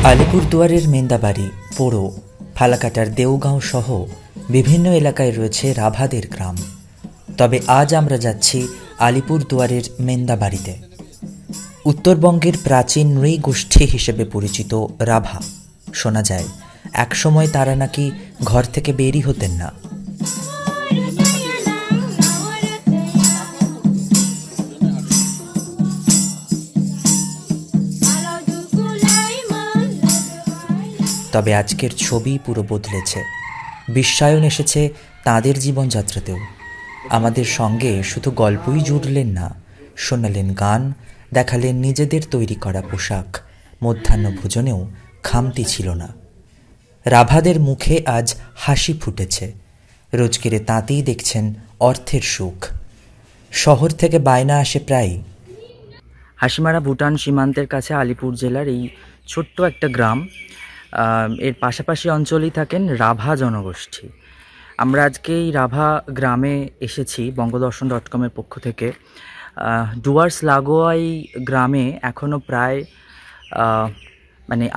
আলিপুরদুয়ারের মেন্দাবাড়ি, পোড়ো, ফালাকাটার দেওগাঁও সহ বিভিন্ন এলাকায় রয়েছে রাভাদের গ্রাম। তবে আজ আমরা যাচ্ছি আলিপুরদুয়ারের মেন্দাবাড়িতে। উত্তরবঙ্গের প্রাচীন নৃগোষ্ঠী হিসেবে পরিচিত রাভা। শোনা যায় একসময় তারা নাকি ঘর থেকে বেরই হতেন না। তবে আজকের ছবি পুরো বদলেছে। বিশ্বায়ন এসেছে তাদের জীবনযাত্রাতেও। আমাদের সঙ্গে শুধু গল্পই জুড়লেন না, শোনালেন গান, দেখালেন নিজেদের তৈরি করা পোশাক। মধ্যাহ্ন ভোজনেও খামতি ছিল না। রাভাদের মুখে আজ হাসি ফুটেছে। রোজগেরে তাঁতেই দেখছেন অর্থের সুখ। শহর থেকে বায়না আসে প্রায়। হাসিমারা ভুটান সীমান্তের কাছে আলিপুর জেলার এই ছোট্ট একটা গ্রাম। এর পাশাপাশি অঞ্চলেই থাকেন রাভা জনগোষ্ঠী। আমরা আজকে এই রাভা গ্রামে এসেছি বঙ্গদর্শন.com-এর পক্ষ থেকে। ডুয়ার্স লাগোয়া এই গ্রামে এখনও প্রায়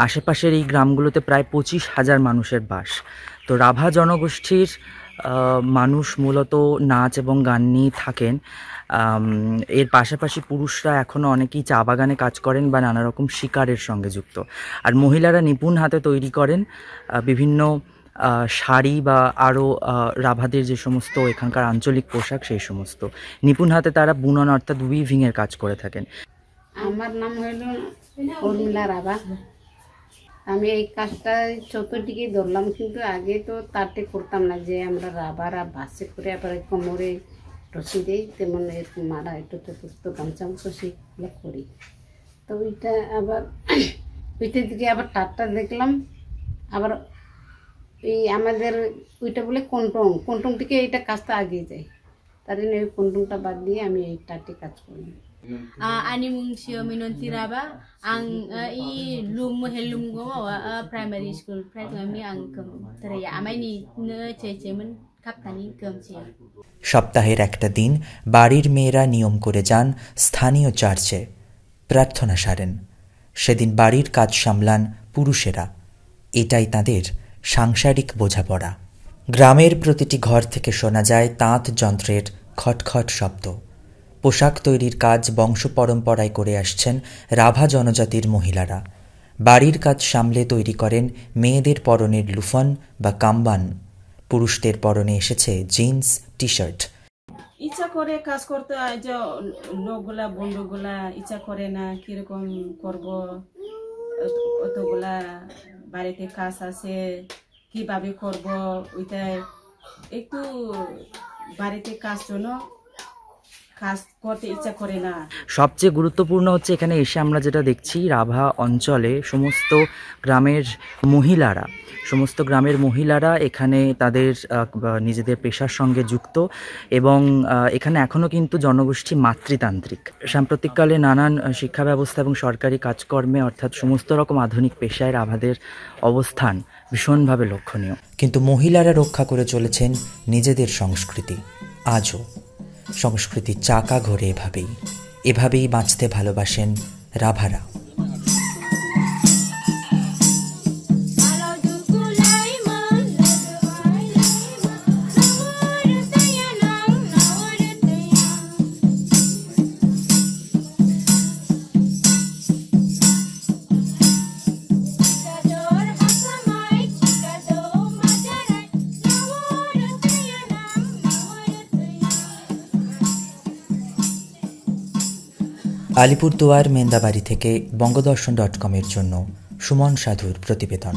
আশেপাশের এই গ্রামগুলোতে প্রায় 25,000 মানুষের বাস। তো রাভা জনগোষ্ঠীর মানুষ মূলত নাচ এবং গান নিয়ে থাকেন। এর পাশাপাশি পুরুষরা এখনও অনেকেই চা বাগানে কাজ করেন বা নানা রকম শিকারের সঙ্গে যুক্ত। আর মহিলারা নিপুণ হাতে তৈরি করেন বিভিন্ন শাড়ি বা আরও রাভাদের যে সমস্ত এখানকার আঞ্চলিক পোশাক, সেই সমস্ত নিপুণ হাতে তারা বুনন অর্থাৎ উইভিংয়ের কাজ করে থাকেন। আমার নাম হইল উর্মিলা রাভা। আমি এই কাজটা চতুর্দিকে ধরলাম, কিন্তু আগে তো তাতে করতাম না, যে আমরা রাভারা বাসে করে আবার কোমরে রশি দেই, তেমন এরকম মারা একটু চতুর্থ গামছা মতো সেগুলো করি। তো ওইটা আবার ওইটার দিকে আবার টাটটা দেখলাম। আবার এই আমাদের ওইটা বলে কন্টং থেকে এইটা কাজটা আগিয়ে যায়, তার জন্য ওই কন্টংটা বাদ দিয়ে আমি এই টাটে কাজ করি। Ani mungsio minunti raba ang I lum helum go primary school primary ang terya amai ni ne chechemen kaptani kamche। সপ্তাহের একটা দিন বাড়ির মেয়েরা নিয়ম করে যান স্থানীয় চার্চে, প্রার্থনা সারেন। সেদিন বাড়ির কাজ সামলান পুরুষেরা। এটাই তাদের সাংসারিক বোঝাপড়া। গ্রামের প্রতিটি ঘর থেকে শোনা যায় তাঁত যন্ত্রের খটখট শব্দ। পোশাক তৈরির কাজ বংশ পরম্পরায় করে আসছেন রাভা জনজাতির মহিলারা। বাড়ির কাজ সামলে তৈরি করেন মেয়েদের পরনের লুফন বা কাম্বান। পুরুষদের পরনে এসেছে জিন্স, টি শার্ট। ইচ্ছা করে কাজ করতে, যে লোকগুলা বন্ধুগুলা ইচ্ছা করে না কিরকম করব, অতগুলা বাড়িতে কাজ আছে কিভাবে করব, ওইটা একটু বাড়িতে কাজ জন্য কাজ করতে ইচ্ছা করে না। সবচেয়ে গুরুত্বপূর্ণ হচ্ছে এখানে এসে আমরা যেটা দেখছি, রাভা অঞ্চলে সমস্ত গ্রামের মহিলারা এখানে তাদের নিজেদের পেশার সঙ্গে যুক্ত, এবং এখানে এখনও কিন্তু জনগোষ্ঠী মাতৃতান্ত্রিক। সাম্প্রতিককালে নানান শিক্ষা ব্যবস্থা এবং সরকারি কাজকর্মে অর্থাৎ সমস্ত রকম আধুনিক পেশায় রাভাদের অবস্থান ভীষণভাবে লক্ষণীয়। কিন্তু মহিলারা রক্ষা করে চলেছেন নিজেদের সংস্কৃতি। আজও সংস্কৃতির চাকা ঘোরে এভাবেই বাঁচতে ভালোবাসেন রাভারা। আলিপুরদুয়ার মেন্দাবাড়ি থেকে বঙ্গদর্শন.com-এর জন্য সুমন সাধুর প্রতিবেদন।